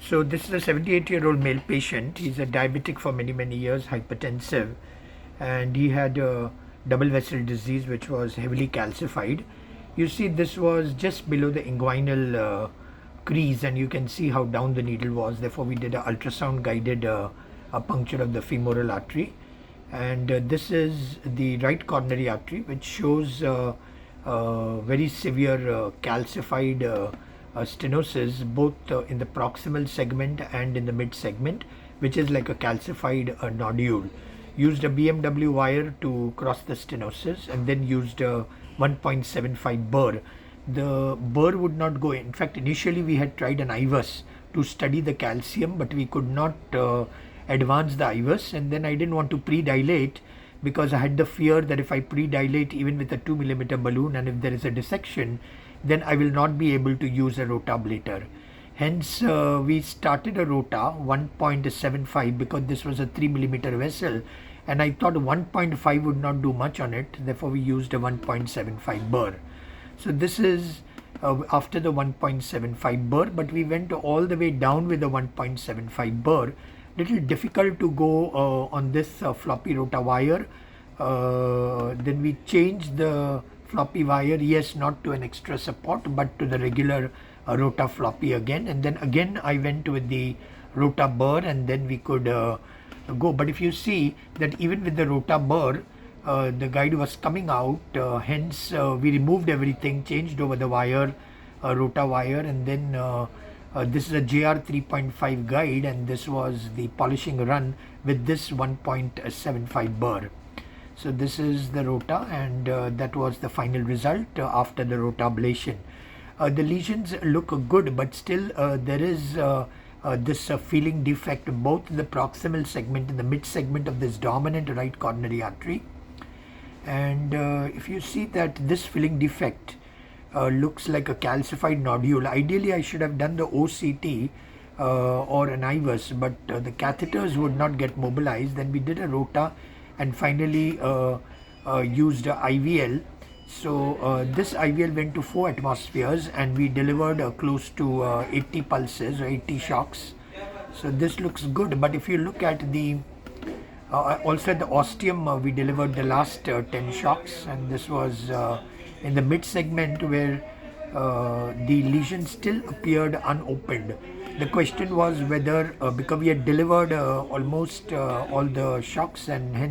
So this is a 78-year-old male patient. He's a diabetic for many years, hypertensive, and he had a double vessel disease which was heavily calcified. You see, this was just below the inguinal crease, and you can see how down the needle was. Therefore, we did an ultrasound guided puncture of the femoral artery, and this is the right coronary artery, which shows very severe calcified stenosis, both in the proximal segment and in the mid segment, which is like a calcified nodule. Used a BMW wire to cross the stenosis, and then used a 1.75 burr. The burr would not go. In fact, initially we had tried an IVUS to study the calcium, but we could not advance the IVUS, and then I didn't want to pre-dilate, because I had the fear that if I pre-dilate even with a 2 millimeter balloon, and if there is a dissection, then I will not be able to use a rotablator. Hence, we started a rota 1.75 because this was a 3 millimeter vessel, and I thought 1.5 would not do much on it. Therefore, we used a 1.75 burr. So this is after the 1.75 burr, but we went all the way down with the 1.75 burr. Little difficult to go on this floppy rota wire. Then we changed the floppy wire, yes, not to an extra support, but to the regular rota floppy again, and then again I went with the rota burr, and then we could go. But if you see that even with the rota burr, the guide was coming out, hence we removed everything, changed over the wire, rota wire, and then this is a JR 3.5 guide, and this was the polishing run with this 1.75 burr. So this is the rota, and that was the final result after the rota ablation. The lesions look good, but still there is this feeling defect both in the proximal segment and the mid segment of this dominant right coronary artery. And if you see that this filling defect looks like a calcified nodule, ideally I should have done the OCT or an IVUS, but the catheters would not get mobilized. Then we did a rota and finally used a IVL. So this IVL went to 4 atmospheres, and we delivered close to 80 pulses or 80 shocks. So this looks good. But if you look at the also at the ostium, we delivered the last 10 shocks, and this was in the mid segment where the lesion still appeared unopened. The question was whether because we had delivered almost all the shocks, and hence